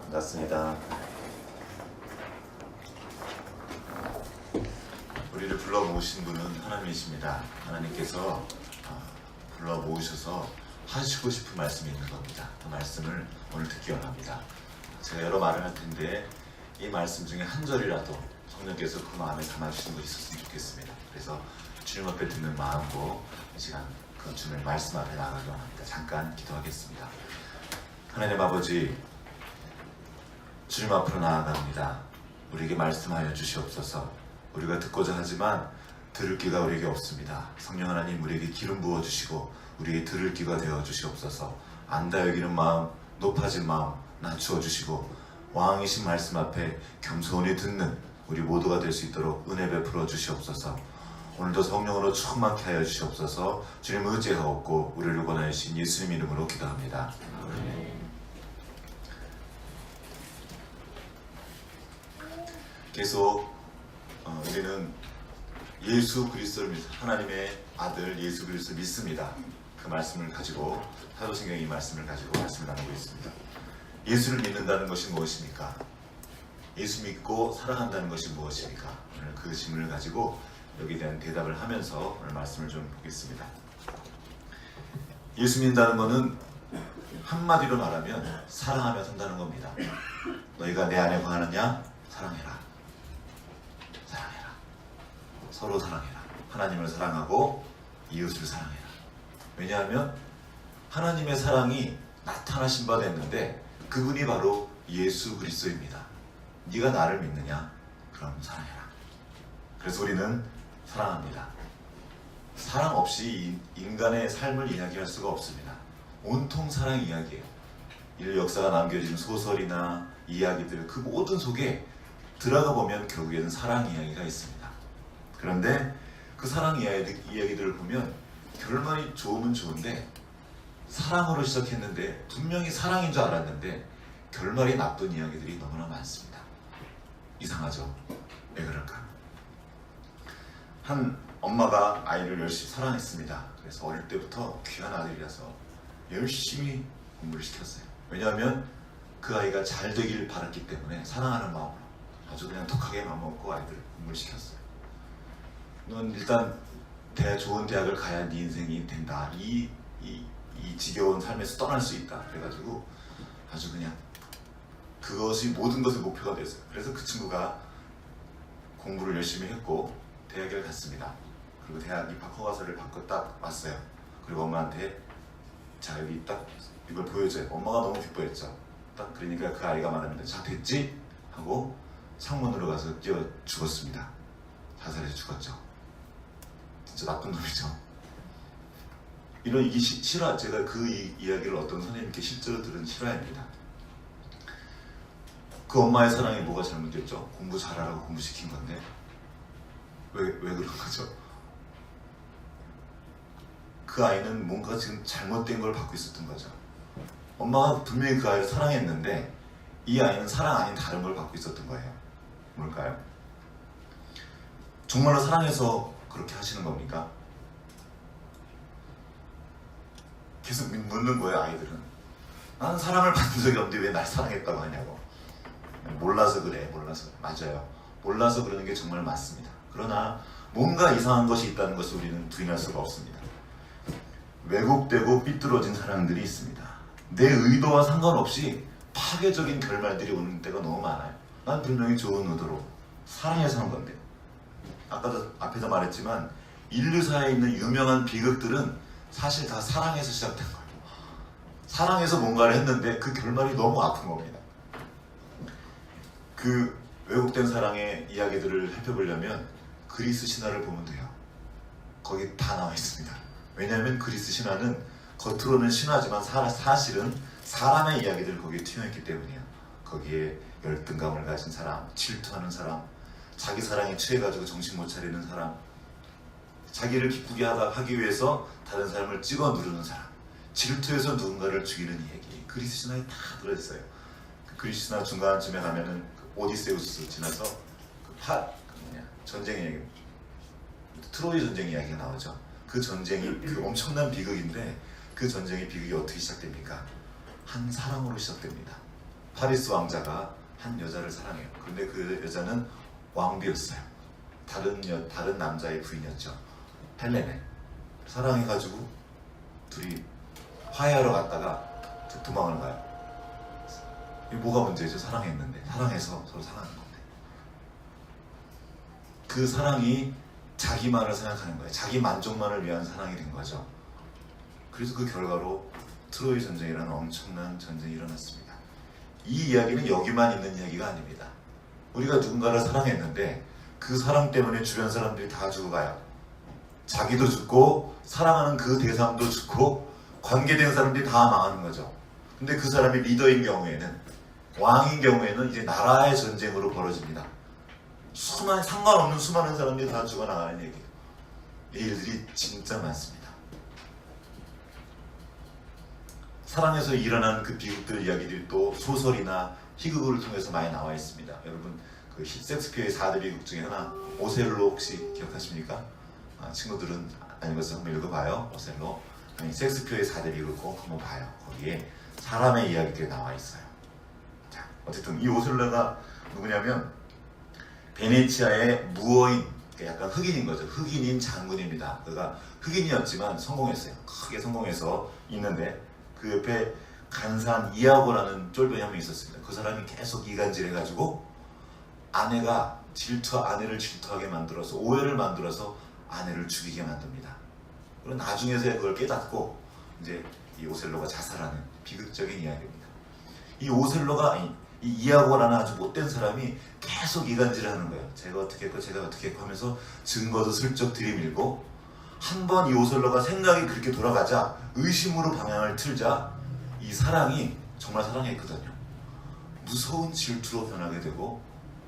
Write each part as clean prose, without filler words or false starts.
반갑습니다. 우리를 불러 모으신 분은 하나님이십니다. 하나님께서 불러 모으셔서 하시고 싶은 말씀이 있는 겁니다. 그 말씀을 오늘 듣기 원합니다. 제가 여러 말을 할 텐데 이 말씀 중에 한 절이라도 성령께서 그 마음에 담아주신 것이 있었으면 좋겠습니다. 그래서 주님 앞에 듣는 마음으로 이 시간 그 주님의 말씀 앞에 나가기 원합니다. 잠깐 기도하겠습니다. 하나님 아버지, 주님 앞으로 나아갑니다. 우리에게 말씀하여 주시옵소서. 우리가 듣고자 하지만 들을 귀가 우리에게 없습니다. 성령 하나님, 우리에게 기름 부어주시고 우리에게 들을 귀가 되어주시옵소서. 안다 여기는 마음, 높아진 마음 낮추어 주시고 왕이신 말씀 앞에 겸손히 듣는 우리 모두가 될 수 있도록 은혜 베풀어 주시옵소서. 오늘도 성령으로 충만케 하여 주시옵소서. 주님 의지하옵고 우리를 권하신 예수님 이름으로 기도합니다. 계속 우리는 예수 그리스도를 하나님의 아들 예수 그리스도를 믿습니다. 그 말씀을 가지고 사도신경의 이 말씀을 가지고 말씀을 나누고 있습니다. 예수를 믿는다는 것이 무엇입니까? 예수 믿고 사랑한다는 것이 무엇입니까? 오늘 그 질문을 가지고 여기에 대한 대답을 하면서 오늘 말씀을 좀 보겠습니다. 예수 믿는다는 것은 한마디로 말하면 사랑하며 산다는 겁니다. 너희가 내 안에 거하느냐? 사랑해라. 사랑해라. 서로 사랑해라. 하나님을 사랑하고 이웃을 사랑해라. 왜냐하면 하나님의 사랑이 나타나신 바 됐는데 그분이 바로 예수 그리스도입니다. 네가 나를 믿느냐? 그럼 사랑해라. 그래서 우리는 사랑합니다. 사랑 없이 인간의 삶을 이야기할 수가 없습니다. 온통 사랑 이야기예요. 인류 역사가 남겨진 소설이나 이야기들 그 모든 속에 들어가 보면 결국에는 사랑 이야기가 있습니다. 그런데 그 사랑 이야기들을 보면 결말이 좋으면 좋은데 사랑으로 시작했는데 분명히 사랑인 줄 알았는데 결말이 나쁜 이야기들이 너무나 많습니다. 이상하죠? 왜 그럴까? 한 엄마가 아이를 열심히 사랑했습니다. 그래서 어릴 때부터 귀한 아들이라서 열심히 공부를 시켰어요. 왜냐하면 그 아이가 잘 되길 바랐기 때문에 사랑하는 마음으로 아주 그냥 독하게 마음먹고 아이들을 공부를 시켰어요. 넌 일단 좋은 대학을 가야 네 인생이 된다. 이 지겨운 삶에서 떠날 수 있다. 그래가지고 아주 그냥 그것이 모든 것의 목표가 됐어요. 그래서 그 친구가 공부를 열심히 했고 대학을 갔습니다. 그리고 대학 입학 허가서를 받고 딱 왔어요. 그리고 엄마한테 자 여기 딱 이걸 보여줘요. 엄마가 너무 기뻐했죠. 딱 그러니까 그 아이가 말합니다. 자 됐지? 하고 창문으로 가서 뛰어 죽었습니다. 자살해서 죽었죠. 진짜 나쁜 놈이죠. 이런 이게 실화, 제가 그 이야기를 어떤 선생님께 실제로 들은 실화입니다. 그 엄마의 사랑이 뭐가 잘못됐죠? 공부 잘하라고 공부시킨 건데 왜 그런 거죠? 그 아이는 뭔가 지금 잘못된 걸 받고 있었던 거죠. 엄마가 분명히 그 아이를 사랑했는데 이 아이는 사랑 아닌 다른 걸 받고 있었던 거예요. 뭘까요? 정말로 사랑해서 그렇게 하시는 겁니까? 계속 묻는 거예요. 아이들은. 나는 사랑을 받은 적이 없는데 왜 날 사랑했다고 하냐고. 몰라서 그래. 몰라서. 맞아요. 몰라서 그러는 게 정말 맞습니다. 그러나 뭔가 이상한 것이 있다는 것을 우리는 부인할 수가 없습니다. 왜곡되고 삐뚤어진 사랑들이 있습니다. 내 의도와 상관없이 파괴적인 결말들이 오는 때가 너무 많아요. 난 분명히 좋은 의도로 사랑해서 한 건데, 아까도 앞에서 말했지만 인류사에 있는 유명한 비극들은 사실 다 사랑해서 시작된 거예요. 사랑해서 뭔가를 했는데 그 결말이 너무 아픈 겁니다. 그 왜곡된 사랑의 이야기들을 살펴보려면 그리스 신화를 보면 돼요. 거기 다 나와 있습니다. 왜냐하면 그리스 신화는 겉으로는 신화지만 사실은 사람의 이야기들을 거기에 투영했기 때문이에요. 거기에 열등감을 가진 사람, 질투하는 사람, 자기 사랑에 취해가지고 정신 못 차리는 사람, 자기를 기쁘게 하기 위해서 다른 사람을 찍어 누르는 사람, 질투해서 누군가를 죽이는 이야기, 그리스 신화에 다 들어있어요. 그 그리스 신화 중간쯤에 가면은 그 오디세우스 지나서 전쟁 이야기, 트로이 전쟁 이야기가 나오죠. 그 전쟁이 그 엄청난 비극인데 그 전쟁의 비극이 어떻게 시작됩니까? 한 사랑으로 시작됩니다. 파리스 왕자가 한 여자를 사랑해요. 그런데 그 여자는 왕비였어요. 다른 남자의 부인이었죠. 헬레네. 사랑해가지고 둘이 화해하러 갔다가 도망을 가요. 이게 뭐가 문제죠? 사랑했는데. 사랑해서 서로 사랑하는 건데. 그 사랑이 자기만을 생각하는 거예요. 자기 만족만을 위한 사랑이 된 거죠. 그래서 그 결과로 트로이 전쟁이라는 엄청난 전쟁이 일어났습니다. 이 이야기는 여기만 있는 이야기가 아닙니다. 우리가 누군가를 사랑했는데 그 사랑 때문에 주변 사람들이 다 죽어가요. 자기도 죽고 사랑하는 그 대상도 죽고 관계된 사람들이 다 망하는 거죠. 근데 그 사람이 리더인 경우에는, 왕인 경우에는 이제 나라의 전쟁으로 벌어집니다. 상관없는 수많은 사람들이 다 죽어나가는 얘기예요. 이 일들이 진짜 많습니다. 사랑에서 일어난 그 비극들 이야기들이 또 소설이나 희극을 통해서 많이 나와 있습니다. 여러분 그 셰익스피어의 4대 비극 중에 하나 오셀로 혹시 기억하십니까? 친구들은 아닌 것을 한번 읽어봐요. 오셀로. 셰익스피어의 4대 비극을 꼭 한번 봐요. 거기에 사람의 이야기들이 나와 있어요. 자, 어쨌든 이 오셀로가 누구냐면 베네치아의 무어인, 약간 흑인인 거죠. 흑인인 장군입니다. 그가 흑인이었지만 성공했어요. 크게 성공해서 있는데 그 옆에 간사한 이아고라는 쫄병이 한 명 있었습니다. 그 사람이 계속 이간질해가지고 아내를 질투하게 만들어서 오해를 만들어서 아내를 죽이게 만듭니다. 그리고 나중에서 그걸 깨닫고 이제 이 오셀로가 자살하는 비극적인 이야기입니다. 이 오셀로가 이 이아고라는 아주 못된 사람이 계속 이간질을 하는 거예요. 제가 어떻게 했고 제가 어떻게 했고 하면서 증거도 슬쩍 들이밀고 한 번 이 오셀로가 생각이 그렇게 돌아가자 의심으로 방향을 틀자 이 사랑이 정말 사랑했거든요. 무서운 질투로 변하게 되고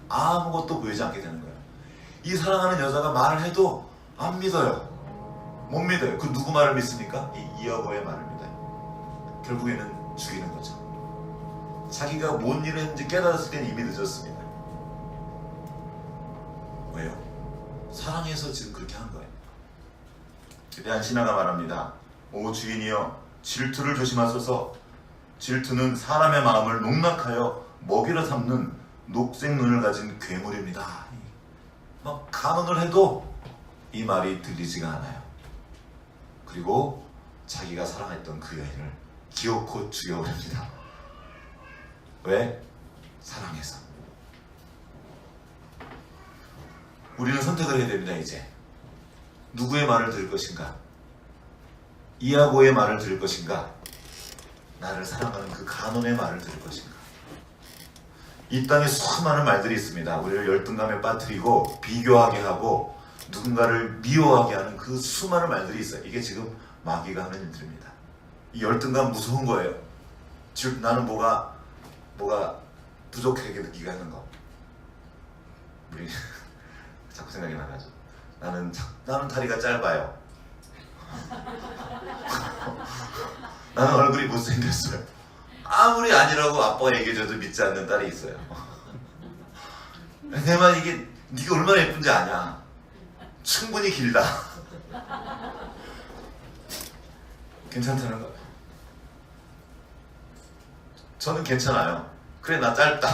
아무것도 보이지 않게 되는 거예요. 이 사랑하는 여자가 말을 해도 안 믿어요. 못 믿어요. 그 누구 말을 믿습니까? 이 이아고의 말을 믿어요. 결국에는 죽이는 거죠. 자기가 뭔 일을 했는지 깨달았을 때는 이미 늦었습니다. 왜요? 사랑해서 지금 그렇게 한 거예요. 대한 신하가 말합니다. 오 주인이여, 질투를 조심하소서. 질투는 사람의 마음을 농락하여 먹이로 삼는 녹색 눈을 가진 괴물입니다. 막 간언을 해도 이 말이 들리지가 않아요. 그리고 자기가 사랑했던 그 여인을 기어코 죽여버립니다. 왜? 사랑해서. 우리는 선택을 해야 됩니다. 이제 누구의 말을 들을 것인가? 이아고의 말을 들을 것인가? 나를 사랑하는 그 간혼의 말을 들을 것인가? 이 땅에 수많은 말들이 있습니다. 우리를 열등감에 빠뜨리고 비교하게 하고 누군가를 미워하게 하는 그 수많은 말들이 있어요. 이게 지금 마귀가 하는 일들입니다. 이 열등감 무서운 거예요. 즉 나는 뭐가 부족하게 느끼게 하는 거. 우리 자꾸 생각이 나가죠. 나는 다리가 짧아요. 나는 얼굴이 못생겼어요. 아무리 아니라고 아빠가 얘기해줘도 믿지 않는 딸이 있어요. 내 말 이게 네가 얼마나 예쁜지 아냐. 충분히 길다. 괜찮다는 거예요. 저는 괜찮아요. 그래 나 짧다.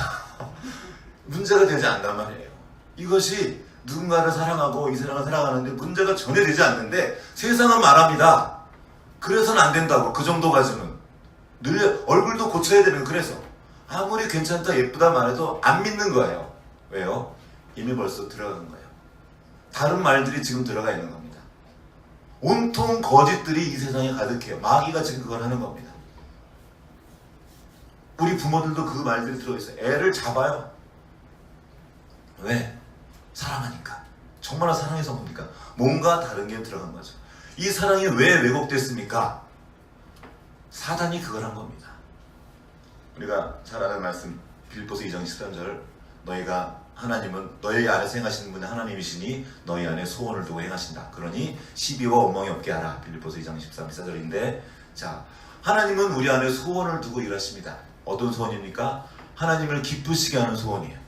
문제가 되지 않단 말이에요. 이것이 누군가를 사랑하고 이 사람을 사랑하는데 문제가 전혀 되지 않는데 세상은 말합니다. 그래서는 안 된다고. 그 정도 가지고는 늘 얼굴도 고쳐야 되는. 그래서 아무리 괜찮다 예쁘다 말해도 안 믿는 거예요. 왜요? 이미 벌써 들어간 거예요. 다른 말들이 지금 들어가 있는 겁니다. 온통 거짓들이 이 세상에 가득해요. 마귀가 지금 그걸 하는 겁니다. 우리 부모들도 그 말들이 들어있어요. 애를 잡아요. 왜? 사랑하니까. 정말 사랑해서 뭡니까? 뭔가 다른 게 들어간 거죠. 이 사랑이 왜 왜곡됐습니까? 사단이 그걸 한 겁니다. 우리가 잘 아는 말씀 빌립보서 2장 13절 너희가 하나님은 너희 안에서 행하시는 분은 하나님이시니 너희 안에 소원을 두고 행하신다. 그러니 시비와 원망이 없게 하라. 빌립보서 2장 13절인데 자 하나님은 우리 안에 소원을 두고 일하십니다. 어떤 소원입니까? 하나님을 기쁘시게 하는 소원이에요.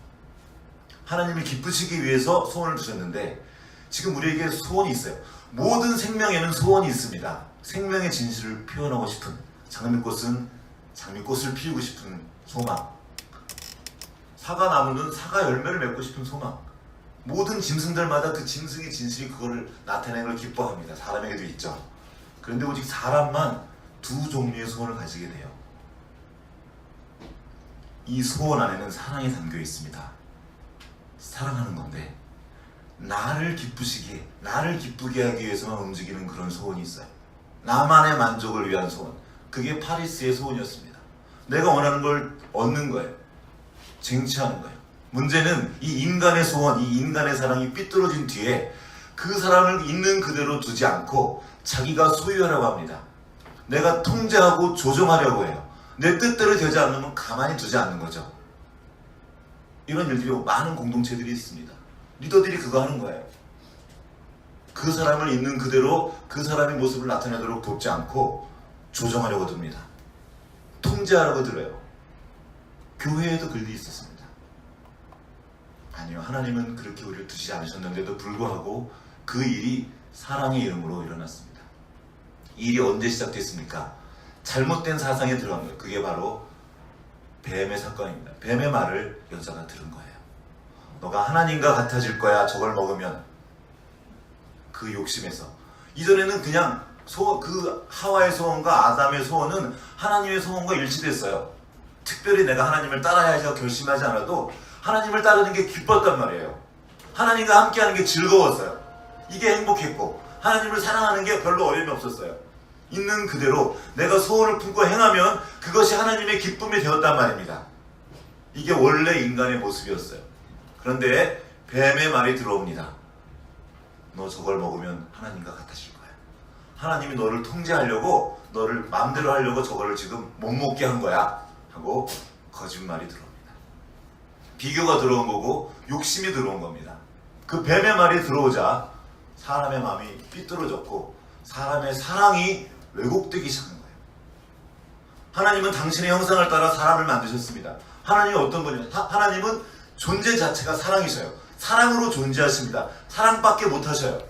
하나님을 기쁘시기 위해서 소원을 두셨는데 지금 우리에게 소원이 있어요. 모든 생명에는 소원이 있습니다. 생명의 진실을 표현하고 싶은 장미꽃은 장미꽃을 피우고 싶은 소망. 사과 나무는 사과 열매를 맺고 싶은 소망. 모든 짐승들마다 그 짐승의 진실이 그거를 나타내는 걸 기뻐합니다. 사람에게도 있죠. 그런데 오직 사람만 두 종류의 소원을 가지게 돼요. 이 소원 안에는 사랑이 담겨 있습니다. 사랑하는 건데 나를 기쁘시게, 나를 기쁘게 하기 위해서만 움직이는 그런 소원이 있어요. 나만의 만족을 위한 소원. 그게 파리스의 소원이었습니다. 내가 원하는 걸 얻는 거예요. 쟁취하는 거예요. 문제는 이 인간의 소원, 이 인간의 사랑이 삐뚤어진 뒤에 그 사람을 있는 그대로 두지 않고 자기가 소유하려고 합니다. 내가 통제하고 조종하려고 해요. 내 뜻대로 되지 않으면 가만히 두지 않는 거죠. 이런 일들이 많은 공동체들이 있습니다. 리더들이 그거 하는 거예요. 그 사람을 있는 그대로 그 사람의 모습을 나타내도록 돕지 않고 조정하려고 듭니다. 통제하려고 들어요. 교회에도 그런 일이 있었습니다. 아니요, 하나님은 그렇게 우리를 두시지 않으셨는데도 불구하고 그 일이 사랑의 이름으로 일어났습니다. 이 일이 언제 시작됐습니까? 잘못된 사상에 들어간 거예요. 그게 바로 뱀의 사건입니다. 뱀의 말을 여자가 들은 거예요. 너가 하나님과 같아질 거야, 저걸 먹으면. 그 욕심에서. 이전에는 그냥 그 하와의 소원과 아담의 소원은 하나님의 소원과 일치됐어요. 특별히 내가 하나님을 따라야지 결심하지 않아도 하나님을 따르는 게 기뻤단 말이에요. 하나님과 함께하는 게 즐거웠어요. 이게 행복했고 하나님을 사랑하는 게 별로 어려움이 없었어요. 있는 그대로 내가 소원을 품고 행하면 그것이 하나님의 기쁨이 되었단 말입니다. 이게 원래 인간의 모습이었어요. 그런데 뱀의 말이 들어옵니다. 너 저걸 먹으면 하나님과 같아질 거야. 하나님이 너를 통제하려고, 너를 마음대로 하려고 저거를 지금 못 먹게 한 거야 하고 거짓말이 들어옵니다. 비교가 들어온 거고 욕심이 들어온 겁니다. 그 뱀의 말이 들어오자 사람의 마음이 삐뚤어졌고 사람의 사랑이 왜곡되기 시작한 거예요. 하나님은 당신의 형상을 따라 사람을 만드셨습니다. 하나님이 어떤 분이에요? 하나님은 존재 자체가 사랑이셔요. 사랑으로 존재하십니다. 사랑밖에 못하셔요.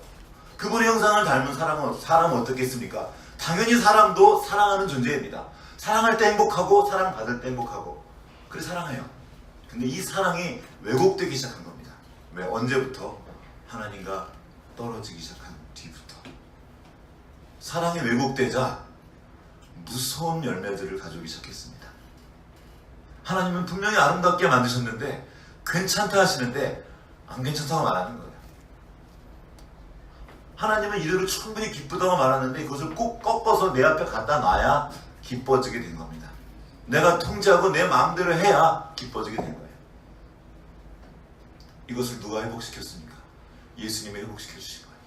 그분의 형상을 닮은 사람은 어떻겠습니까? 당연히 사람도 사랑하는 존재입니다. 사랑할 때 행복하고 사랑받을 때 행복하고 그래서 사랑해요. 근데 이 사랑이 왜곡되기 시작한 겁니다. 왜? 언제부터? 하나님과 떨어지기 시작한 뒤부터. 사랑이 왜곡되자 무서운 열매들을 가져오기 시작했습니다. 하나님은 분명히 아름답게 만드셨는데 괜찮다 하시는데 안 괜찮다고 말하는 거예요. 하나님은 이대로 충분히 기쁘다고 말하는데 그것을 꼭 꺾어서 내 앞에 갖다 놔야 기뻐지게 된 겁니다. 내가 통제하고 내 마음대로 해야 기뻐지게 된 거예요. 이것을 누가 회복시켰습니까? 예수님이 회복시켜 주신 거예요.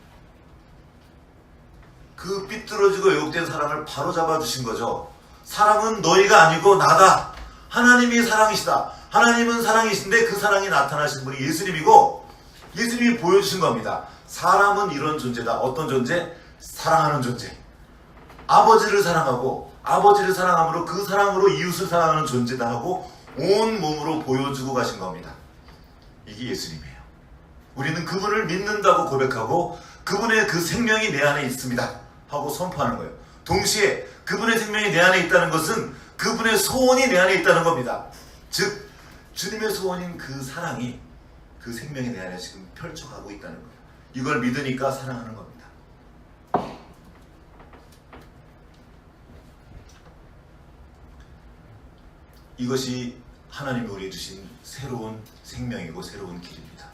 그 삐뚤어지고 왜곡된 사랑을 바로잡아 주신 거죠. 사랑은 너희가 아니고 나다. 하나님이 사랑이시다. 하나님은 사랑이신데 그 사랑이 나타나신 분이 예수님이고 예수님이 보여주신 겁니다. 사람은 이런 존재다. 어떤 존재? 사랑하는 존재. 아버지를 사랑하고 아버지를 사랑함으로 그 사랑으로 이웃을 사랑하는 존재다 하고 온 몸으로 보여주고 가신 겁니다. 이게 예수님이에요. 우리는 그분을 믿는다고 고백하고 그분의 그 생명이 내 안에 있습니다 하고 선포하는 거예요. 동시에 그분의 생명이 내 안에 있다는 것은 그분의 소원이 내 안에 있다는 겁니다. 즉 주님의 소원인 그 사랑이 그 생명이 내 안에 지금 펼쳐가고 있다는 거예요. 이걸 믿으니까 사랑하는 겁니다. 이것이 하나님이 우리에게 주신 새로운 생명이고 새로운 길입니다.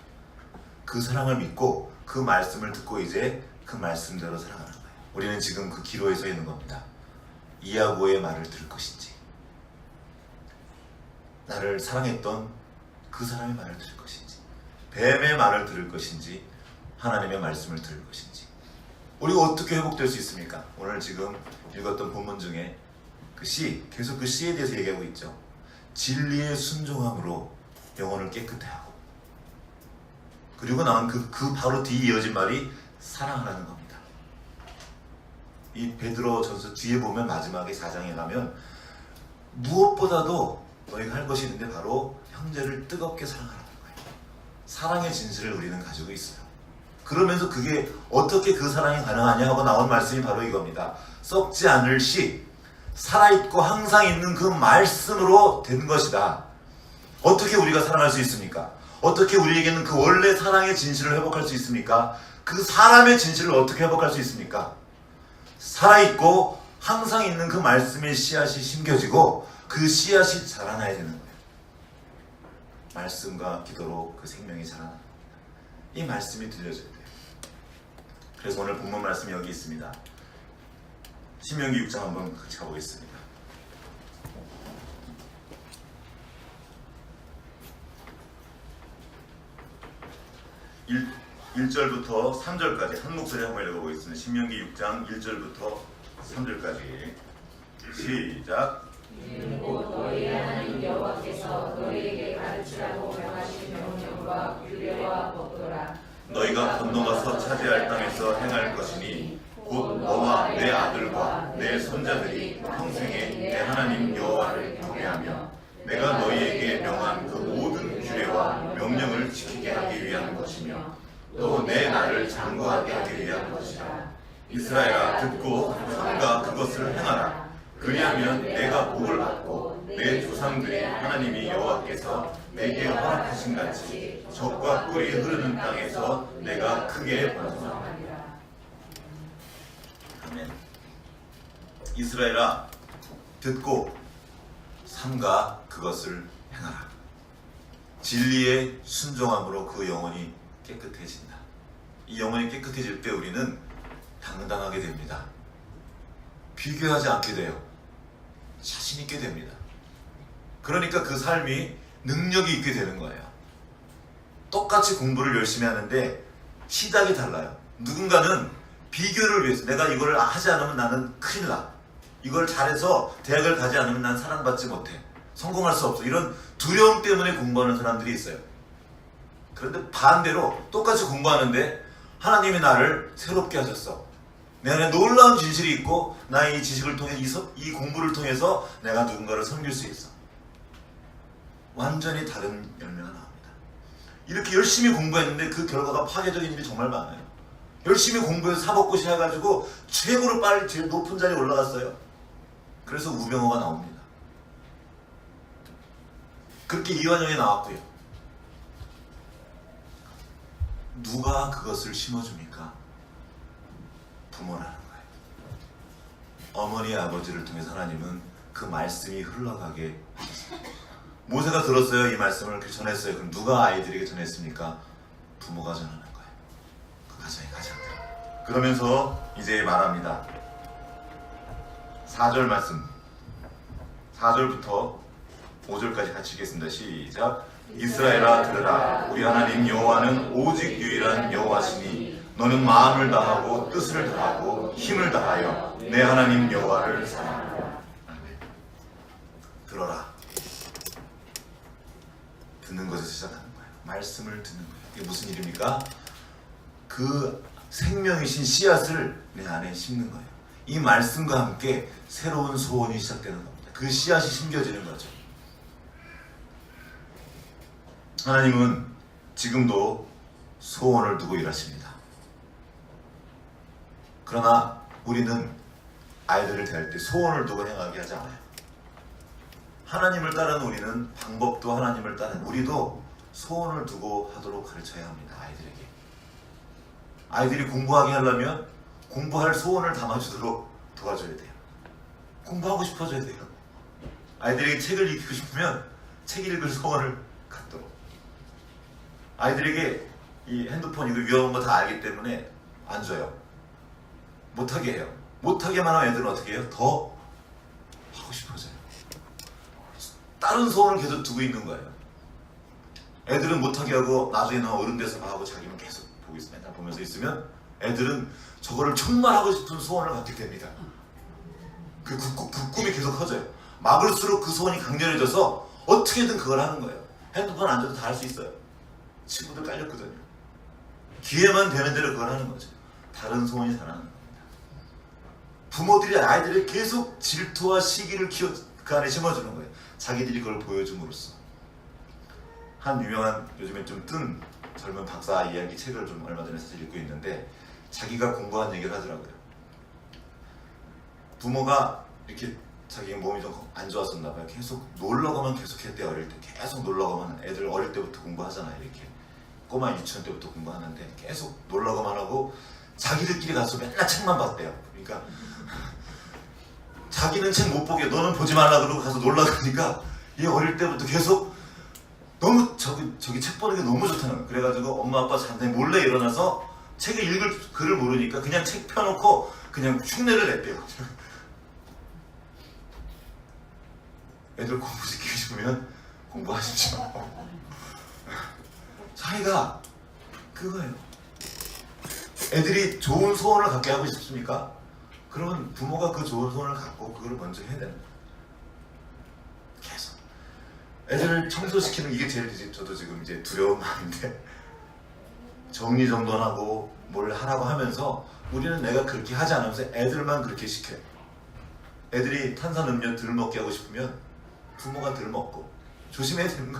그 사랑을 믿고 그 말씀을 듣고 이제 그 말씀대로 살아가는 거예요. 우리는 지금 그 기로에 서 있는 겁니다. 이야고의 말을 들을 것인지 나를 사랑했던 그 사람의 말을 들을 것인지 뱀의 말을 들을 것인지 하나님의 말씀을 들을 것인지 우리가 어떻게 회복될 수 있습니까? 오늘 지금 읽었던 본문 중에 그 시, 계속 그 시에 대해서 얘기하고 있죠. 진리의 순종함으로 영혼을 깨끗해 하고 그리고 나온 그 바로 뒤에 이어진 말이 사랑하라는 겁니다. 이 베드로 전서 뒤에 보면 마지막에 4장에 가면 무엇보다도 너희가 할 것이 있는데 바로 형제를 뜨겁게 사랑하라는 거예요. 사랑의 진실을 우리는 가지고 있어요. 그러면서 그게 어떻게 그 사랑이 가능하냐 하고 나온 말씀이 바로 이겁니다. 썩지 않을 시 살아있고 항상 있는 그 말씀으로 된 것이다. 어떻게 우리가 사랑할 수 있습니까? 어떻게 우리에게는 그 원래 사랑의 진실을 회복할 수 있습니까? 그 사람의 진실을 어떻게 회복할 수 있습니까? 살아있고 항상 있는 그 말씀의 씨앗이 심겨지고 그 씨앗이 자라나야 되는 거예요. 말씀과 기도로 그 생명이 자라납니다. 이 말씀이 들려져야 돼요. 그래서 오늘 본문 말씀이 여기 있습니다. 신명기 6장 한번 같이 가보겠습니다. 1절부터 3절까지 한 목소리 한번 읽어보겠습니다. 신명기 6장 1절부터 3절까지 시작. 곧 너희 하나님 여호와께서 너희에게 가르치라고 명하신 명령과 규례와 법도라. 너희가 건너가서 차지할 땅에서 행할 것이니 곧 너와 내 아들과 내 손자들이 평생에 내 하나님 여호와를 경외하며 내가 너희에게 명한 그 모든 규례와 명령을 지키게 하기 위한 것이며 또 내 나를 장구하게 하기 위한 것이라. 이스라엘아 듣고 삼가 그것을 행하라. 그리하면 내가 복을 받고 내 조상들이 하나님이 여호와께서 내게 허락하신 같이 젖과 꿀이 흐르는 땅에서 내가 크게 번성하리라. 아멘. 이스라엘아 듣고 삼가 그것을 행하라. 진리의 순종함으로 그 영혼이 깨끗해진다. 이 영혼이 깨끗해질 때 우리는 당당하게 됩니다. 비교하지 않게 돼요. 자신 있게 됩니다. 그러니까 그 삶이 능력이 있게 되는 거예요. 똑같이 공부를 열심히 하는데 시작이 달라요. 누군가는 비교를 위해서 내가 이걸 하지 않으면 나는 큰일 나. 이걸 잘해서 대학을 가지 않으면 난 사랑받지 못해. 성공할 수 없어. 이런 두려움 때문에 공부하는 사람들이 있어요. 그런데 반대로 똑같이 공부하는데 하나님이 나를 새롭게 하셨어. 내 안에 놀라운 진실이 있고 나의 이 지식을 통해 이 공부를 통해서 내가 누군가를 섬길 수 있어. 완전히 다른 열매가 나옵니다. 이렇게 열심히 공부했는데 그 결과가 파괴적인 일이 정말 많아요. 열심히 공부해서 사법고시 해가지고 최고로 빨리 제일 높은 자리에 올라갔어요. 그래서 우병우가 나옵니다. 그렇게 이완영이 나왔고요. 누가 그것을 심어줍니까? 부모라는 거예요. 어머니 아버지를 통해서 하나님은 그 말씀이 흘러가게 하셨습니다. 모세가 들었어요. 이 말씀을 전했어요. 그럼 누가 아이들에게 전했습니까? 부모가 전하는 거예요. 그 가정의 가장들. 그러면서 이제 말합니다. 4절 말씀 4절부터 5절까지 같이 읽겠습니다. 시작. 이스라엘아 들으라. 우리 하나님 여호와는 오직 유일한 여호와시니 너는 마음을 다하고 뜻을 다하고 힘을 다하여 내 하나님 여호와를 사랑하라. 들어라. 듣는 것에서 시작하는 거예요. 말씀을 듣는 거예요. 이게 무슨 일입니까? 그 생명이신 씨앗을 내 안에 심는 거예요. 이 말씀과 함께 새로운 소원이 시작되는 겁니다. 그 씨앗이 심겨지는 거죠. 하나님은 지금도 소원을 두고 일하십니다. 그러나 우리는 아이들을 대할 때 소원을 두고 행하게 하지 않아요. 하나님을 따르는 우리는 방법도 하나님을 따르는 우리도 소원을 두고 하도록 가르쳐야 합니다. 아이들에게. 아이들이 공부하게 하려면 공부할 소원을 담아주도록 도와줘야 돼요. 공부하고 싶어져야 돼요. 아이들에게 책을 읽고 싶으면 책 읽을 소원을 갖도록. 아이들에게 이 핸드폰 이거 위험한 거 다 알기 때문에 안 줘요. 못하게 해요. 못하게만 하면 애들은 어떻게 해요? 더 하고 싶어져요. 다른 소원을 계속 두고 있는 거예요. 애들은 못하게 하고 나중에 너 어른 돼서 하고 자기는 계속 보고 있으면 맨날 보면서 있으면 애들은 저거를 정말 하고 싶은 소원을 갖게 됩니다. 그 꿈이 계속 커져요. 막을수록 그 소원이 강렬해져서 어떻게든 그걸 하는 거예요. 핸드폰 안 줘도 다 할 수 있어요. 친구들 깔렸거든요. 기회만 되는 대로 그걸 하는 거죠. 다른 소원이 자라는 겁니다. 부모들이 아이들을 계속 질투와 시기를 그 안에 심어주는 거예요. 자기들이 그걸 보여줌으로써. 한 유명한 요즘에 좀 뜬 젊은 박사 이야기 책을 좀 얼마 전에 사실 읽고 있는데 자기가 공부한 얘기를 하더라고요. 부모가 이렇게 자기 몸이 좀 안 좋았었나 봐요. 계속 놀러 가면 계속 했대. 어릴 때 계속 놀러 가면 애들 어릴 때부터 공부하잖아요. 이렇게 꼬마 유치원 때부터 공부하는데 계속 놀러 가만 하고 자기들끼리 가서 맨날 책만 봤대요. 그러니까 자기는 책 못 보게 너는 보지 말라 그러고 가서 놀러 가니까 얘 어릴 때부터 계속 너무 저기 책 보는 게 너무 좋다는 거예요. 그래가지고 엄마 아빠 잔데 몰래 일어나서 책을 읽을 글을 모르니까 그냥 책 펴놓고 그냥 흉내를 냈대요. 애들 공부 시키고 싶으면 공부하십시오. 차이가 그거예요. 애들이 좋은 소원을 갖게 하고 싶습니까? 그러면 부모가 그 좋은 소원을 갖고 그걸 먼저 해야 되는 거예요. 계속 애들을 청소시키는 게 제일 저도 지금 이제 두려운 마음인데 정리정돈하고 뭘 하라고 하면서 우리는 내가 그렇게 하지 않으면서 애들만 그렇게 시켜요. 애들이 탄산음료 덜 먹게 하고 싶으면 부모가 덜 먹고 조심해야 되는 거.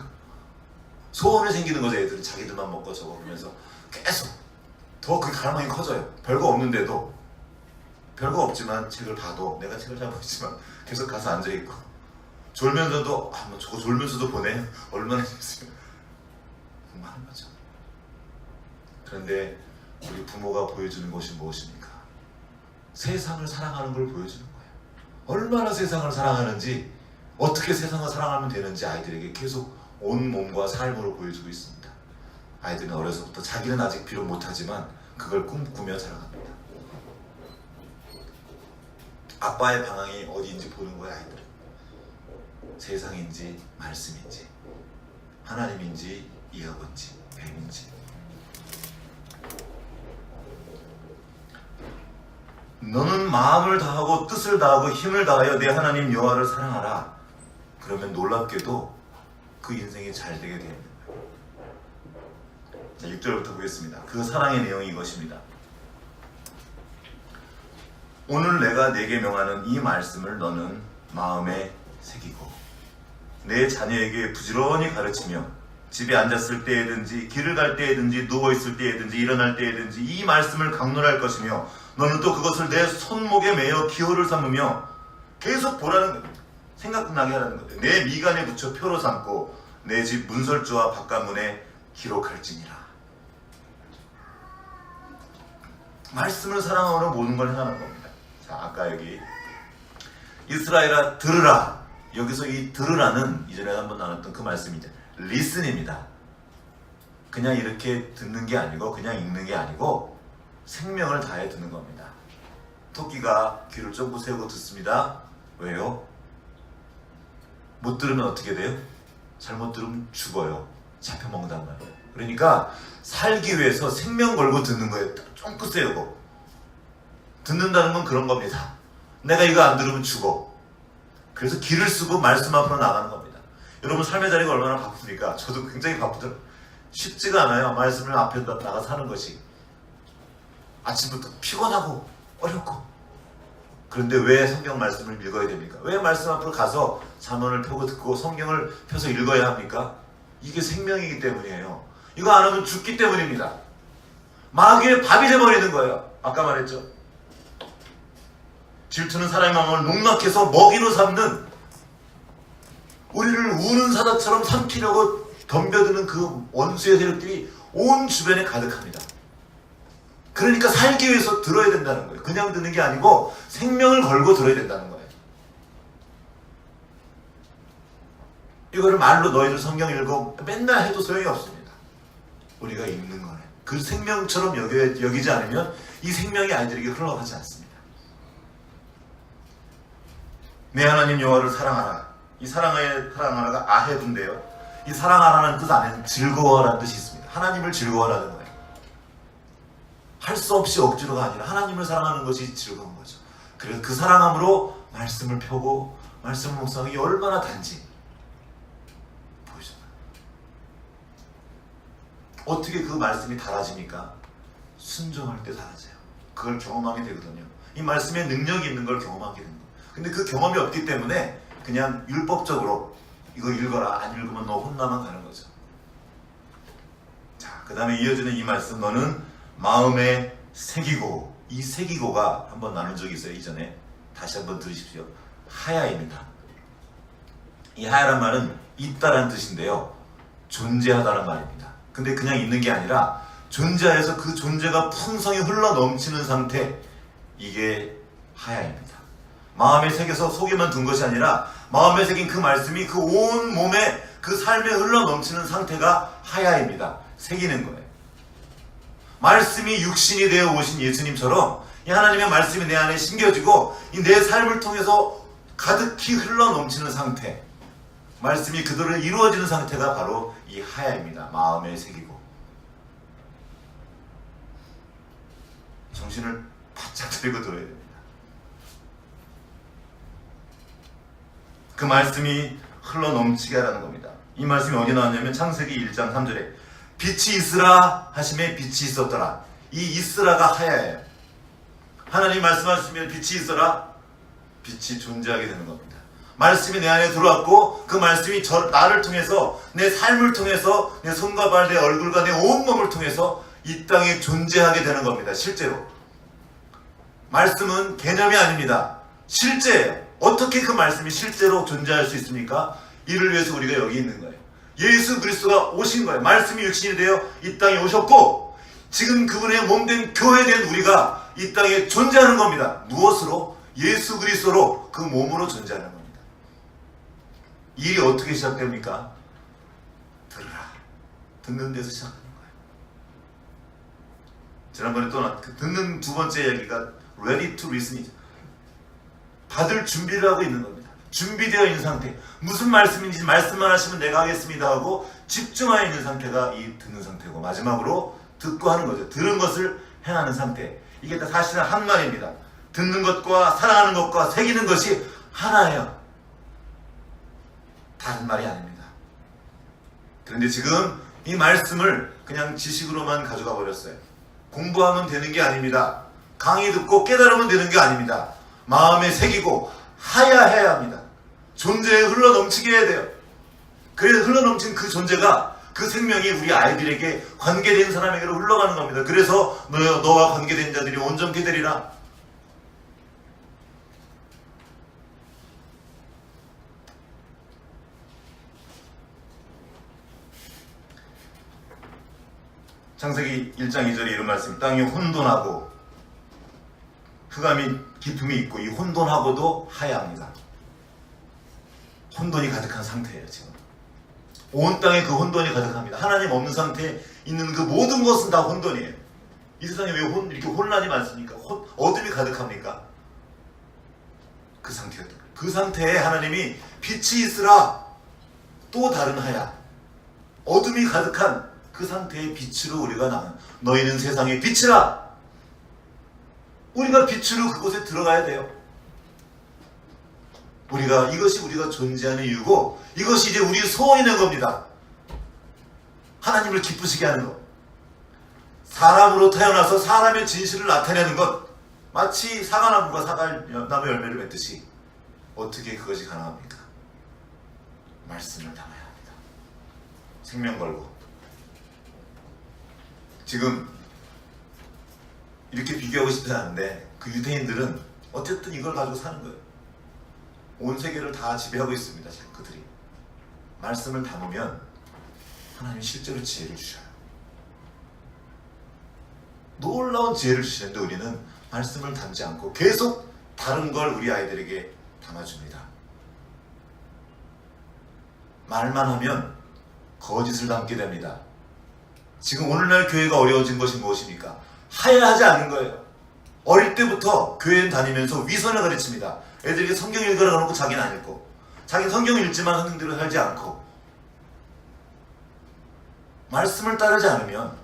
소원이 생기는 거죠. 애들은 자기들만 먹고 저거 그러면서 계속 더 그 가망이 커져요. 별거 없는데도 별거 없지만 책을 봐도 내가 책을 잘 보지만 계속 가서 앉아있고 졸면서도 뭐 저거 졸면서도 보내. 얼마나 재밌어요. 공부하는 거죠. 그런데 우리 부모가 보여주는 것이 무엇입니까? 세상을 사랑하는 걸 보여주는 거예요. 얼마나 세상을 사랑하는지 어떻게 세상을 사랑하면 되는지 아이들에게 계속 온 몸과 삶으로 보여주고 있습니다. 아이들은 어려서부터 자기는 아직 비록 못하지만 그걸 꿈꾸며 자라갑니다. 아빠의 방향이 어디인지 보는 거야 아이들은. 세상인지 말씀인지 하나님인지 이하건지 뱀인지. 너는 마음을 다하고 뜻을 다하고 힘을 다하여 내 하나님 여호와를 사랑하라. 그러면 놀랍게도 그 인생이 잘 되게 됩니다. 자, 6절부터 보겠습니다. 그 사랑의 내용이 이것입니다. 오늘 내가 내게 명하는 이 말씀을 너는 마음에 새기고 내 자녀에게 부지런히 가르치며 집에 앉았을 때에든지 길을 갈 때에든지 누워있을 때에든지 일어날 때에든지 이 말씀을 강론할 것이며 너는 또 그것을 내 손목에 매어 기호를 삼으며 계속 보라는 겁니다. 생각나게 하라는 거죠. 내 미간에 붙여 표로 삼고 내 집 문설주와 바깥문에 기록할지니라. 말씀을 사랑하는 모든 걸 행하는 겁니다. 자, 아까 여기 이스라엘아 들으라. 여기서 이 들으라는 이전에 한번 나눴던 그 말씀이죠. 리슨입니다. 그냥 이렇게 듣는 게 아니고 그냥 읽는 게 아니고 생명을 다해 듣는 겁니다. 토끼가 귀를 쫑긋 세우고 듣습니다. 왜요? 못 들으면 어떻게 돼요? 잘못 들으면 죽어요. 잡혀먹는단 말이에요. 그러니까 살기 위해서 생명 걸고 듣는 거예요. 쫑긋 세우고 듣는다는 건 그런 겁니다. 내가 이거 안 들으면 죽어. 그래서 길을 쓰고 말씀 앞으로 나가는 겁니다. 여러분 삶의 자리가 얼마나 바쁩니까? 저도 굉장히 바쁘더라고요. 쉽지가 않아요. 말씀을 앞에 나가서 하는 것이. 아침부터 피곤하고 어렵고. 그런데 왜 성경 말씀을 읽어야 됩니까? 왜 말씀 앞으로 가서 잠언을 펴고 듣고 성경을 펴서 읽어야 합니까? 이게 생명이기 때문이에요. 이거 안 하면 죽기 때문입니다. 마귀의 밥이 돼버리는 거예요. 아까 말했죠. 질투는 사람의 마음을 농락해서 먹이로 삼는, 우리를 우는 사자처럼 삼키려고 덤벼드는 그 원수의 세력들이 온 주변에 가득합니다. 그러니까 살기 위해서 들어야 된다는 거예요. 그냥 듣는 게 아니고 생명을 걸고 들어야 된다는 거예요. 이거를 말로 너희들 성경 읽고 맨날 해도 소용이 없습니다. 우리가 읽는 거예요. 그 생명처럼 여기지 않으면 이 생명이 아이들에게 흘러가지 않습니다. 내 하나님 여호와를 사랑하라. 이 사랑하라가 아헤브인데요. 이 사랑하라는 뜻 안에는 즐거워하라는 뜻이 있습니다. 하나님을 즐거워하라는 거예요. 할 수 없이 억지로가 아니라 하나님을 사랑하는 것이 즐거운 거죠. 그래서 그 사랑함으로 말씀을 펴고 말씀을 묵상하기 얼마나 단지 보이잖아요. 어떻게 그 말씀이 달아집니까? 순종할 때 달아져요. 그걸 경험하게 되거든요. 이 말씀에 능력이 있는 걸 경험하게 되는 거예요. 근데 그 경험이 없기 때문에 그냥 율법적으로 이거 읽어라, 안 읽으면 너 혼나만 가는 거죠. 자, 그 다음에 이어지는 이 말씀, 너는 마음에 새기고, 이 새기고가 한번 나눈 적이 있어요. 이전에 다시 한번 들으십시오. 하야입니다. 이 하야란 말은 있다라는 뜻인데요. 존재하다는 말입니다. 근데 그냥 있는 게 아니라 존재하여서 그 존재가 풍성히 흘러 넘치는 상태, 이게 하야입니다. 마음에 새겨서 속에만 둔 것이 아니라 마음에 새긴 그 말씀이 그 온 몸에 그 삶에 흘러 넘치는 상태가 하야입니다. 새기는 거예요. 말씀이 육신이 되어 오신 예수님처럼 이 하나님의 말씀이 내 안에 심겨지고 이 내 삶을 통해서 가득히 흘러 넘치는 상태, 말씀이 그대로 이루어지는 상태가 바로 이 하야입니다. 마음에 새기고 정신을 바짝 들고 들어야 됩니다. 그 말씀이 흘러 넘치게 하라는 겁니다. 이 말씀이 어디 나왔냐면 창세기 1장 3절에 빛이 있으라 하심에 빛이 있었더라. 이 있으라가 하야예요. 하나님 말씀하시면 빛이 있어라, 빛이 존재하게 되는 겁니다. 말씀이 내 안에 들어왔고 그 말씀이 나를 통해서, 내 삶을 통해서, 내 손과 발, 내 얼굴과 내 온몸을 통해서 이 땅에 존재하게 되는 겁니다. 실제로 말씀은 개념이 아닙니다. 실제예요. 어떻게 그 말씀이 실제로 존재할 수 있습니까? 이를 위해서 우리가 여기 있는 거예요. 예수 그리스도가 오신 거예요. 말씀이 육신이 되어 이 땅에 오셨고 지금 그분의 몸된 교회된 우리가 이 땅에 존재하는 겁니다. 무엇으로? 예수 그리스도로, 그 몸으로 존재하는 겁니다. 일이 어떻게 시작됩니까? 들으라. 듣는 데서 시작하는 거예요. 지난번에 또 듣는 두 번째 이야기가 ready to listen, 받을 준비를 하고 있는 겁니다. 준비되어 있는 상태. 무슨 말씀인지 말씀만 하시면 내가 하겠습니다 하고 집중하여 있는 상태가 이 듣는 상태고, 마지막으로 듣고 하는 거죠. 들은 것을 행하는 상태. 이게 다 사실은 한 말입니다. 듣는 것과 사랑하는 것과 새기는 것이 하나예요. 다른 말이 아닙니다. 그런데 지금 이 말씀을 그냥 지식으로만 가져가 버렸어요. 공부하면 되는 게 아닙니다. 강의 듣고 깨달으면 되는 게 아닙니다. 마음에 새기고 하야해야 합니다. 존재에 흘러넘치게 해야 돼요. 그래서 흘러넘친 그 존재가, 그 생명이 우리 아이들에게, 관계된 사람에게로 흘러가는 겁니다. 그래서 너와 관계된 자들이 온전케 되리라. 창세기 1장 2절에 이런 말씀, 땅이 혼돈하고 흑암이 깊음이 있고 이 혼돈하고도 하야합니다. 혼돈이 가득한 상태예요. 지금 온 땅에 그 혼돈이 가득합니다. 하나님 없는 상태에 있는 그 모든 것은 다 혼돈이에요. 이 세상에 왜 이렇게 혼란이 많습니까? 어둠이 가득합니까? 그 상태였던 거예요. 그 상태에 하나님이 빛이 있으라, 또 다른 하야, 어둠이 가득한 그 상태의 빛으로 우리가 나는, 너희는 세상의 빛이라. 우리가 빛으로 그곳에 들어가야 돼요. 이것이 우리가 존재하는 이유고, 이것이 이제 우리의 소원이 된 겁니다. 하나님을 기쁘시게 하는 것. 사람으로 태어나서 사람의 진실을 나타내는 것. 마치 사과나무가 사과나무 열매를 맺듯이 어떻게 그것이 가능합니까? 말씀을 담아야 합니다. 생명 걸고. 지금 이렇게 비교하고 싶지 않은데 그 유대인들은 어쨌든 이걸 가지고 사는 거예요. 온 세계를 다 지배하고 있습니다. 지금 그들이. 말씀을 담으면 하나님이 실제로 지혜를 주셔요. 놀라운 지혜를 주시는데 우리는 말씀을 담지 않고 계속 다른 걸 우리 아이들에게 담아줍니다. 말만 하면 거짓을 담게 됩니다. 지금 오늘날 교회가 어려워진 것이 무엇입니까? 하야하지 않는 거예요. 어릴 때부터 교회 다니면서 위선을 가르칩니다. 애들에게 성경 읽으라 그러고 자기는 안 읽고, 자기는 성경 읽지만 하는 대로 살지 않고, 말씀을 따르지 않으면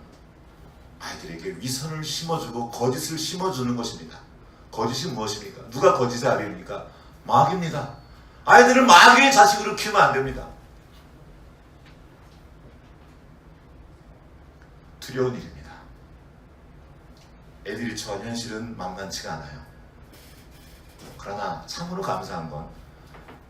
아이들에게 위선을 심어주고 거짓을 심어주는 것입니다. 거짓이 무엇입니까? 누가 거짓의 아비입니까? 마귀입니다. 아이들을 마귀의 자식으로 키우면 안 됩니다. 두려운 일입니다. 애들이 처한 현실은 만만치가 않아요. 그러나 참으로 감사한 건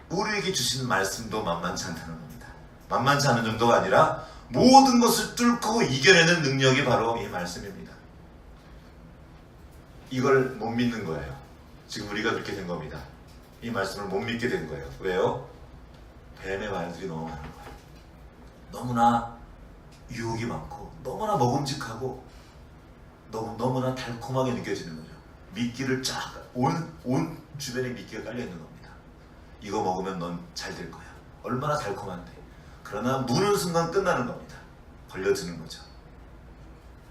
우리에게 주신 말씀도 만만치 않다는 겁니다. 만만치 않은 정도가 아니라 모든 것을 뚫고 이겨내는 능력이 바로 이 말씀입니다. 이걸 못 믿는 거예요. 지금 우리가 그렇게 된 겁니다. 이 말씀을 못 믿게 된 거예요. 왜요? 뱀의 말들이 너무 많은 거예요. 너무나 유혹이 많고 너무나 먹음직하고 너무나 달콤하게 느껴지는 거죠. 미끼를 온 주변에 미끼가 깔려 있는 겁니다. 이거 먹으면 넌 잘 될 거야. 얼마나 달콤한데. 그러나 무는 순간 끝나는 겁니다. 걸려드는 거죠.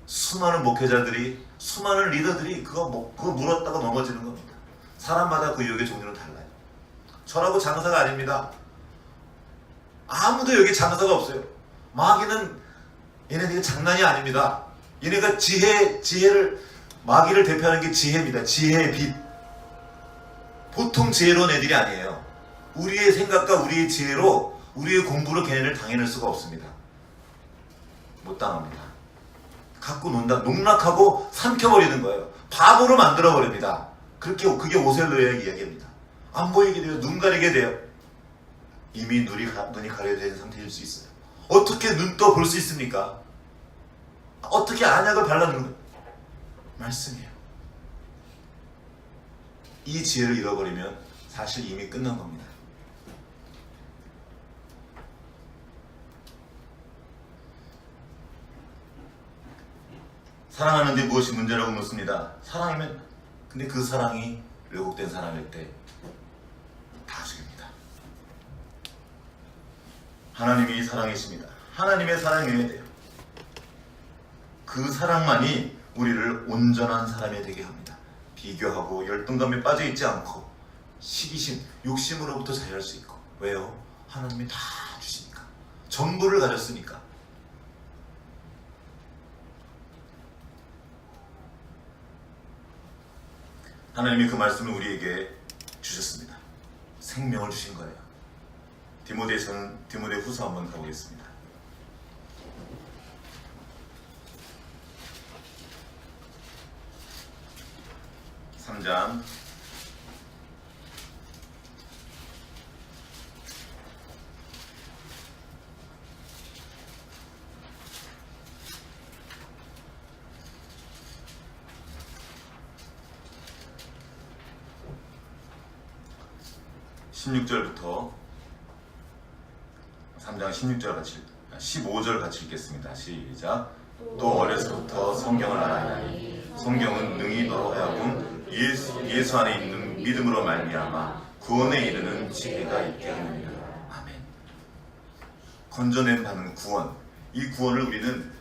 수많은 목회자들이, 수많은 리더들이 그거 물었다가 넘어지는 겁니다. 사람마다 그 유혹의 종류는 달라요. 저라고 장사가 아닙니다. 아무도 여기 장사가 없어요. 마귀는 얘네들이 장난이 아닙니다. 얘네가 마귀를 대표하는 게 지혜입니다. 지혜의 빛. 보통 지혜로운 애들이 아니에요. 우리의 생각과 우리의 지혜로 우리의 공부로 걔네를 당해낼 수가 없습니다. 못 당합니다. 갖고 농락하고 삼켜버리는 거예요. 바보로 만들어버립니다. 그게 오셀로의 이야기입니다. 안 보이게 돼요. 눈 가리게 돼요. 이미 눈이 가려진 상태일 수 있어요. 어떻게 눈 떠 볼 수 있습니까? 어떻게 안약을 발라주는 거예요? 말씀이에요. 이 지혜를 잃어버리면 사실 이미 끝난 겁니다. 사랑하는데 무엇이 문제라고 묻습니다. 사랑이면, 근데 그 사랑이 왜곡된 사랑일 때 다 죽입니다. 하나님이 사랑이십니다. 하나님의 사랑이어야 돼요. 그 사랑만이 우리를 온전한 사람이 되게 합니다. 비교하고 열등감에 빠져 있지 않고 시기심, 욕심으로부터 자유할 수 있고. 왜요? 하나님이 다 주시니까. 전부를 가졌으니까. 하나님이 그 말씀을 우리에게 주셨습니다. 생명을 주신 거예요. 디모데 후서 한번 가보겠습니다. 3장 16절부터 3장 15절 같이 읽겠습니다. 시작. 또 어려서부터 성경을 알아야하니 성경은 능히 너로 하여금 예수 안에 있는 믿음으로 말미암아 구원에 이르는 지혜가 있게 하느니라. 아멘. 건져낸 받는 구원. 이 구원을 우리는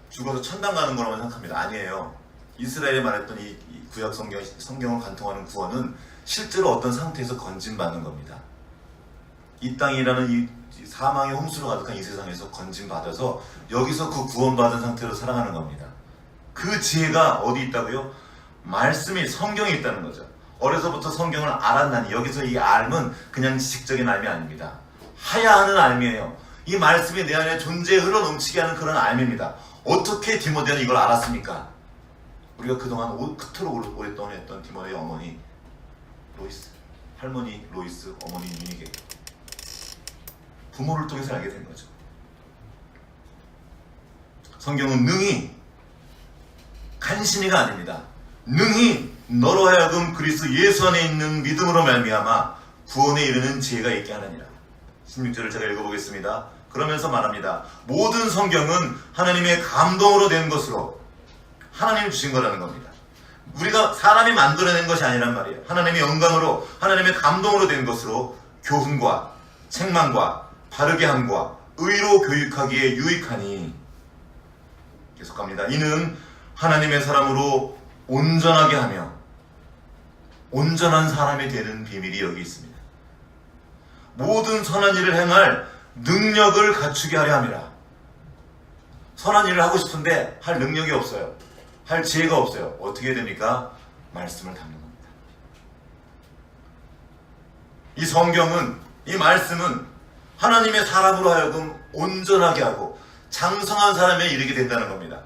죽어서 천당 가는 거라고 생각합니다. 아니에요. 이스라엘에 말했던 이 구약 성경을 간통하는 구원은 실제로 어떤 상태에서 건진받는 겁니다. 이 땅이라는 이 사망의 홍수로 가득한 이 세상에서 건진받아서 여기서 그 구원받은 상태로 살아가는 겁니다. 그 지혜가 어디 있다고요? 말씀이, 성경에 있다는 거죠. 어려서부터 성경을 알았나니, 여기서 이 알은 그냥 지식적인 알미 아닙니다. 하야 하는 알미예요. 이 말씀이 내 안에 존재에 흘러넘치게 하는 그런 알미입니다. 어떻게 디모데는 이걸 알았습니까? 우리가 그동안 그토록 오랫동안 했던 디모데의 어머니 로이스, 할머니 로이스, 어머니 유니게, 부모를 통해서 알게 된 거죠. 성경은 능히, 간신히가 아닙니다. 능히 너로 하여금 그리스도 예수 안에 있는 믿음으로 말미암아 구원에 이르는 지혜가 있게 하느니라. 16절을 제가 읽어보겠습니다. 그러면서 말합니다. 모든 성경은 하나님의 감동으로 된 것으로 하나님이 주신 거라는 겁니다. 우리가 사람이 만들어낸 것이 아니란 말이에요. 하나님의 영광으로, 하나님의 감동으로 된 것으로 교훈과 책망과 바르게 함과 의로 교육하기에 유익하니. 계속 갑니다. 이는 하나님의 사람으로 온전하게 하며 온전한 사람이 되는 비밀이 여기 있습니다. 모든 선한 일을 행할 능력을 갖추게 하려 함이라. 선한 일을 하고 싶은데 할 능력이 없어요. 할 지혜가 없어요. 어떻게 됩니까? 말씀을 담는 겁니다. 이 성경은, 이 말씀은 하나님의 사람으로 하여금 온전하게 하고 장성한 사람에 이르게 된다는 겁니다.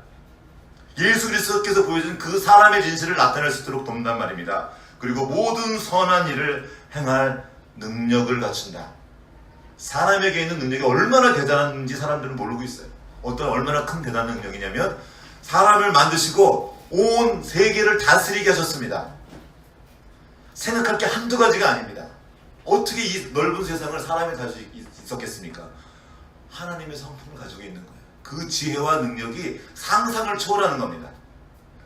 예수 그리스도께서 보여준 그 사람의 진실을 나타낼 수 있도록 돕는단 말입니다. 그리고 모든 선한 일을 행할 능력을 갖춘다. 사람에게 있는 능력이 얼마나 대단한지 사람들은 모르고 있어요. 얼마나 큰 대단한 능력이냐면 사람을 만드시고 온 세계를 다스리게 하셨습니다. 생각할 게 한두 가지가 아닙니다. 어떻게 이 넓은 세상을 사람이 살 수 있었겠습니까? 하나님의 성품을 가지고 있는 거예요. 그 지혜와 능력이 상상을 초월하는 겁니다.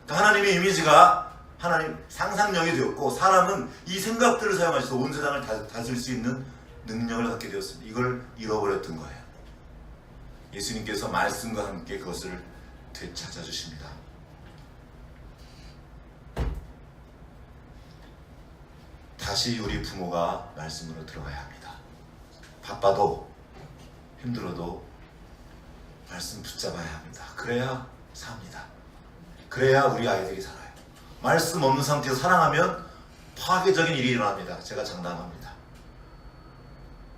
그러니까 하나님의 이미지가 하나님 상상력이 되었고, 사람은 이 생각들을 사용하셔서 온 세상을 다스릴 수 있는 능력을 갖게 되었습니다. 이걸 잃어버렸던 거예요. 예수님께서 말씀과 함께 그것을 되찾아 주십니다. 다시 우리 부모가 말씀으로 들어가야 합니다. 바빠도 힘들어도 말씀 붙잡아야 합니다. 그래야 삽니다. 그래야 우리 아이들이 살아요. 말씀 없는 상태에서 사랑하면 파괴적인 일이 일어납니다. 제가 장담합니다.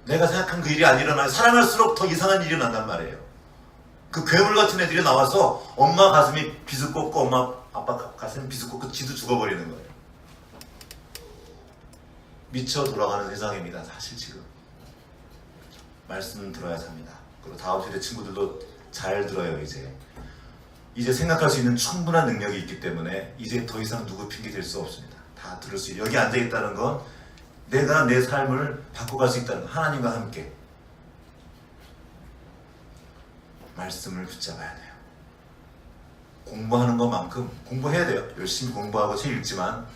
내가 생각한 그 일이 안 일어나요. 사랑할수록 더 이상한 일이 일어난단 말이에요. 그 괴물 같은 애들이 나와서 엄마 가슴이 비스꽂고 엄마 아빠 가슴이 비스꽂고 지도 죽어버리는 거예요. 미쳐 돌아가는 세상입니다. 사실 지금 말씀 들어야 삽니다. 그리고 다음 세대 친구들도 잘 들어요. 이제 생각할 수 있는 충분한 능력이 있기 때문에 이제 더 이상 누구 핑계 댈 수 없습니다. 다 들을 수 있어요. 여기 앉아 있다는 건 내가 내 삶을 바꿔갈 수 있다는 건 하나님과 함께 말씀을 붙잡아야 돼요. 공부하는 것만큼 공부해야 돼요. 열심히 공부하고 책 읽지만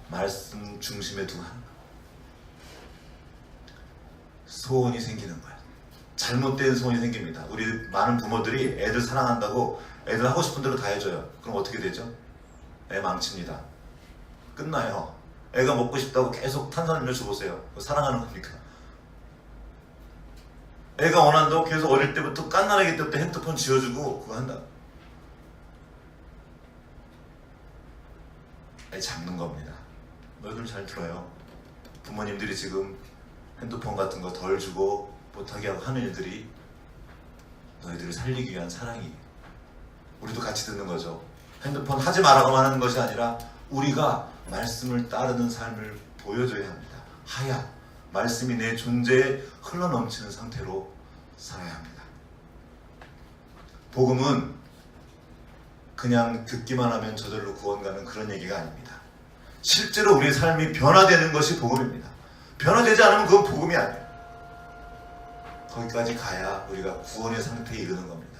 말씀 중심에 두고 하는 거예요. 소원이 생기는 거예요. 잘못된 소원이 생깁니다. 우리 많은 부모들이 애들 사랑한다고 애들 하고 싶은 대로 다 해줘요. 그럼 어떻게 되죠? 애 망칩니다. 끝나요. 애가 먹고 싶다고 계속 탄산음료 줘보세요. 사랑하는 겁니까? 애가 원한다고 계속 어릴 때부터 깐난아기 때부터 핸드폰 지어주고 그거 한다. 애 잡는 겁니다. 너희들 잘 들어요. 부모님들이 지금 핸드폰 같은 거 덜 주고 못하게 하고 하는 일들이 너희들을 살리기 위한 사랑이에요. 우리도 같이 듣는 거죠. 핸드폰 하지 말라고만 하는 것이 아니라 우리가 말씀을 따르는 삶을 보여줘야 합니다. 하야 말씀이 내 존재에 흘러넘치는 상태로 살아야 합니다. 복음은 그냥 듣기만 하면 저절로 구원 가는 그런 얘기가 아닙니다. 실제로 우리의 삶이 변화되는 것이 복음입니다. 변화되지 않으면 그건 복음이 아니에요. 거기까지 가야 우리가 구원의 상태에 이르는 겁니다.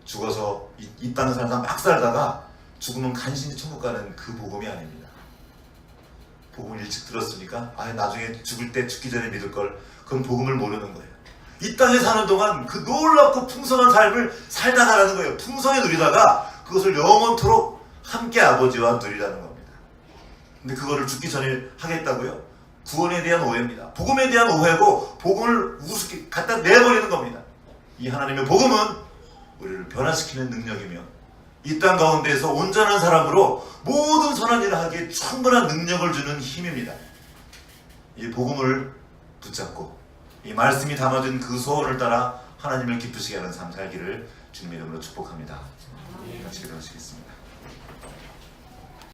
죽어서 이 땅을 살다 막 살다가 죽으면 간신히 천국 가는 그 복음이 아닙니다. 복음을 일찍 들었으니까 나중에 죽을 때 죽기 전에 믿을 걸, 그건 복음을 모르는 거예요. 이 땅에 사는 동안 그 놀랍고 풍성한 삶을 살다 가라는 거예요. 풍성히 누리다가 그것을 영원토록 함께 아버지와 누리라는 겁니다. 근데 그거를 죽기 전에 하겠다고요? 구원에 대한 오해입니다. 복음에 대한 오해고 복음을 우습게 갖다 내버리는 겁니다. 이 하나님의 복음은 우리를 변화시키는 능력이며 이 땅 가운데에서 온전한 사람으로 모든 선한 일을 하기에 충분한 능력을 주는 힘입니다. 이 복음을 붙잡고 이 말씀이 담아진 그 소원을 따라 하나님을 기쁘시게 하는 삶 살기를 주님의 이름으로 축복합니다. 같이 기도하시겠습니다.